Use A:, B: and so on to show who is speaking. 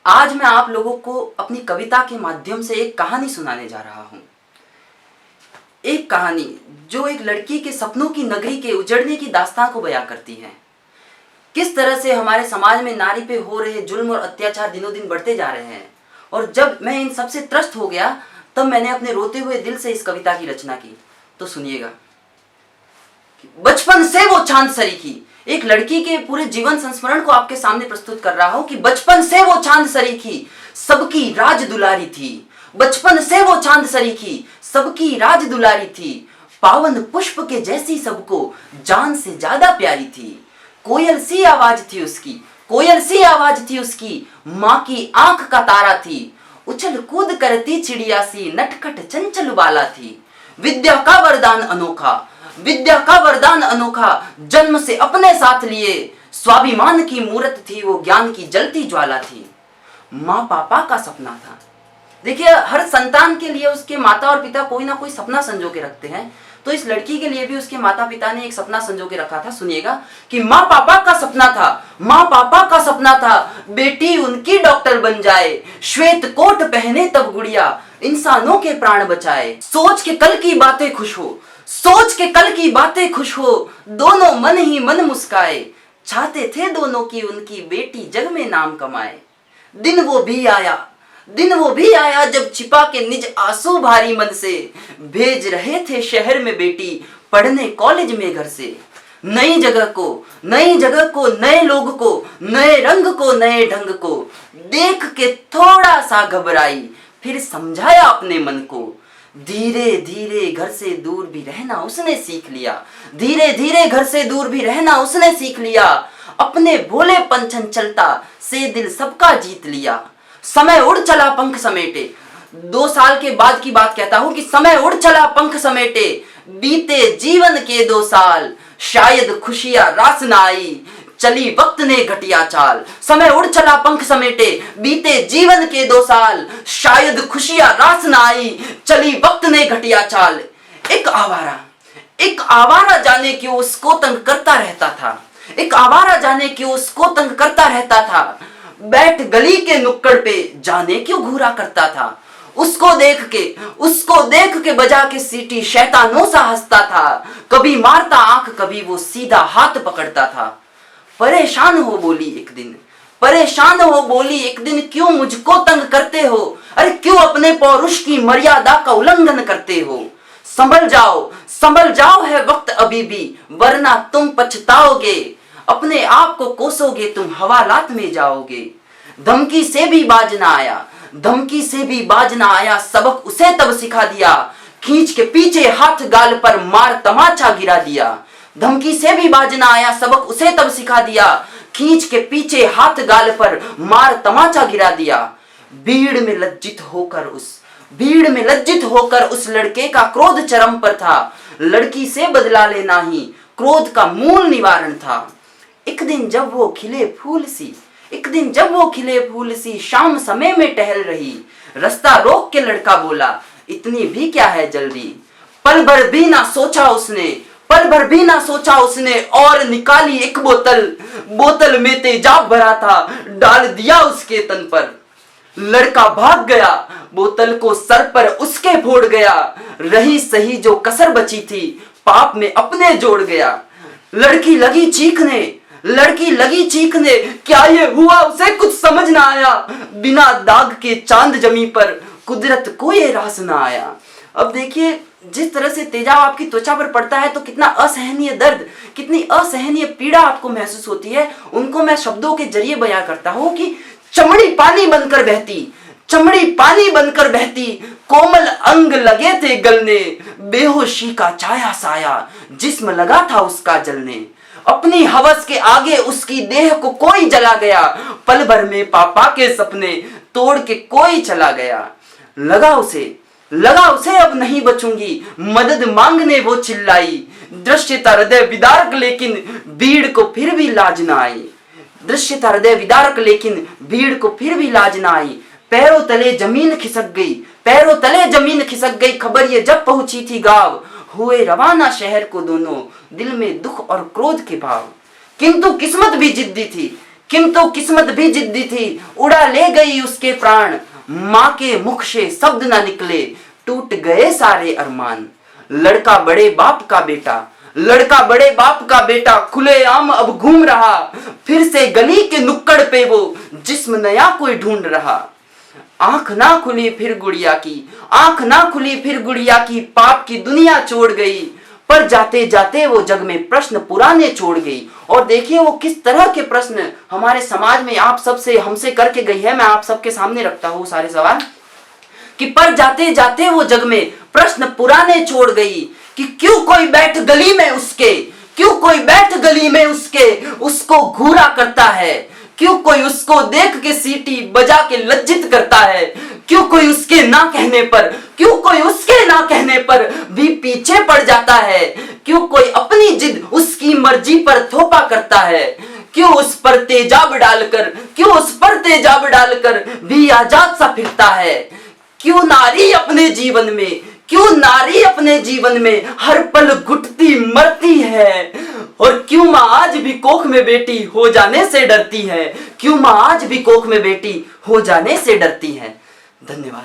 A: आज मैं आप लोगों को अपनी कविता के माध्यम से एक कहानी सुनाने जा रहा हूँ। एक कहानी जो एक लड़की के सपनों की नगरी के उजड़ने की दास्तान को बयां करती है। किस तरह से हमारे समाज में नारी पे हो रहे जुल्म और अत्याचार दिनों दिन बढ़ते जा रहे हैं। और जब मैं इन सब से त्रस्त हो गया तब मैंने अपने रोते हुए दिल से इस कविता की रचना की। तो सुनिएगा। बचपन से वो चांद सरीखी, एक लड़की के पूरे जीवन संस्मरण को आपके सामने प्रस्तुत कर रहा हूं कि बचपन से वो चांद सरीखी सबकी राज दुलारी थी। बचपन से वो चांद सरीखी सबकी राज दुलारी थी, पावन पुष्प के जैसी सबको जान से ज्यादा प्यारी थी। कोयल सी आवाज थी उसकी, कोयल सी आवाज थी उसकी, माँ की आंख का तारा थी। उछल कूद करती चिड़िया सी नटखट चंचल बाला थी। विद्या का वरदान अनोखा, विद्या का वरदान अनोखा जन्म से अपने साथ लिए। स्वाभिमान की मूर्त थी वो, ज्ञान की जलती ज्वाला थी। माँ पापा का सपना था। देखिए, हर संतान के लिए उसके माता और पिता कोई ना कोई सपना संजो के रखते हैं। तो इस लड़की के लिए भी उसके माता पिता ने एक सपना संजो के रखा था। सुनिएगा कि माँ पापा का सपना था, माँ पापा का सपना था बेटी उनकी डॉक्टर बन जाए, श्वेत कोट पहने तब गुड़िया इंसानों के प्राण बचाए। सोच के कल की बातें खुश हो, सोच के कल की बातें खुश हो, दोनों मन ही मन मुस्काए। चाहते थे दोनों की उनकी बेटी जग में नाम कमाए। दिन वो भी आया, दिन वो भी आया जब छिपा के निज आंसू भारी मन से भेज रहे थे शहर में बेटी पढ़ने कॉलेज में घर से। नई जगह को, नई जगह को, नए लोग को, नए रंग को, नए ढंग को देख के थोड़ा सा घबराई, फिर समझाया अपने मन को। धीरे धीरे घर से दूर भी रहना उसने सीख लिया, धीरे धीरे घर से दूर भी रहना उसने सीख लिया। अपने भोले पंचन चलता से दिल सबका जीत लिया। समय उड़ चला पंख समेटे, 2 साल के बाद की बात कहता हूं कि समय उड़ चला पंख समेटे, बीते जीवन के 2 साल शायद खुशियां रास न आई, चली वक्त ने घटिया चाल। समय उड़ चला पंख समेटे, बीते जीवन के 2 साल शायद खुशियां रास न आई, चली वक्त ने घटिया चाल। एक आवारा जाने क्यों उसको तंग करता रहता था, एक आवारा जाने क्यों उसको तंग करता रहता था। बैठ गली के नुक्कड़ पे जाने क्यों घूरा करता था। उसको देख के बजा के सीटी शैतानों सा हंसता था। कभी मारता आंख, कभी वो सीधा हाथ पकड़ता था। परेशान हो बोली एक दिन, परेशान हो बोली एक दिन, क्यों मुझको तंग करते हो, अरे क्यों अपने पौरुष की मर्यादा का उल्लंघन करते हो। संभल जाओ है वक्त अभी भी, वरना तुम पछताओगे। अपने आप को कोसोगे तुम, हवालात में जाओगे। धमकी से भी बाज ना आया, धमकी से भी बाज ना आया, सबक उसे तब सिखा दिया। खींच के पीछे हाथ गाल पर मार तमाचा गिरा दिया। धमकी से भी बाज ना आया, सबक उसे तब सिखा दिया। खींच के पीछे हाथ गाल पर मार तमाचा गिरा दिया। भीड़ में लज्जित होकर उस लड़के का क्रोध चरम पर था। लड़की से बदला लेना ही क्रोध का मूल निवारण था। एक दिन जब वो खिले फूल सी शाम समय में टहल रही, रास्ता रोक के लड़का बोला, इतनी भी क्या है जल्दी। पल भर भी ना सोचा उसने और निकाली एक बोतल में तेजाब भरा था, डाल दिया उसके तन पर। लड़का भाग गया, बोतल को सर पर उसके फोड़ गया। रही सही जो कसर बची थी, पाप में अपने जोड़ गया। लड़की लगी चीखने, क्या ये हुआ उसे कुछ समझ ना आया। बिना दाग के चांद जमी पर कुदरत को ये रास ना आया। अब देखिए, जिस तरह से तेजाब आपकी त्वचा पर पड़ता है तो कितना असहनीय दर्द, कितनी असहनीय पीड़ा आपको महसूस होती है, उनको मैं शब्दों के जरिए बयां करता हूं कि चमड़ी पानी बनकर बहती, कोमल अंग लगे थे गलने, बेहोशी का छाया साया जिस्म लगा था उसका जलने। अपनी हवस के आगे उसकी देह को कोई जला गया, पल भर में पापा के सपने तोड़ के कोई चला गया। लगा उसे अब नहीं बचूंगी, मदद मांगने वो चिल्लाई। दृश्य था हृदय विदारक लेकिन भीड़ को फिर भी लाज ना आई। पैरों तले जमीन खिसक गई, खबर ये जब पहुंची थी गाँव। हुए रवाना शहर को दोनों, दिल में दुख और क्रोध के भाव। किंतु किस्मत भी जिद्दी थी, किंतु किस्मत भी जिद्दी थी, उड़ा ले गई उसके प्राण। माँ के मुख से शब्द ना निकले, टूट गए सारे अरमान। लड़का बड़े बाप का बेटा, लड़का बड़े बाप का बेटा, खुलेआम अब घूम रहा। फिर से गली के नुक्कड़ पे वो जिस्म नया कोई ढूंढ रहा। आंख ना खुली फिर गुड़िया की, आंख ना खुली फिर गुड़िया की, पाप की दुनिया छोड़ गई। पर जाते जाते वो जग में प्रश्न पुराने छोड़ गई। और देखिए वो किस तरह के प्रश्न हमारे समाज में आप सबसे हमसे करके गई है। मैं आप सबके सामने रखता हूँ सारे सवाल कि पर जाते जाते वो जग में प्रश्न पुराने छोड़ गई। कि क्यों कोई बैठ गली में उसके, क्यों कोई बैठ गली में उसके, उसको घूरा करता है। क्यों कोई उसको देख के सीटी बजा के लज्जित करता है। क्यों कोई उसके ना कहने पर, क्यों कोई उसके ना कहने पर भी पीछे पड़ जाता है। क्यों कोई अपनी जिद उसकी मर्जी पर थोपा करता है। क्यों उस पर तेजाब डालकर, क्यों उस पर तेजाब डालकर भी आजाद सा फिरता है। क्यों नारी अपने जीवन में, क्यों नारी अपने जीवन में हर पल घुटती मरती है। और क्यों माँ आज भी कोख में बेटी हो जाने से डरती है। क्यों माँ आज भी कोख में बेटी हो जाने से डरती है। धन्यवाद।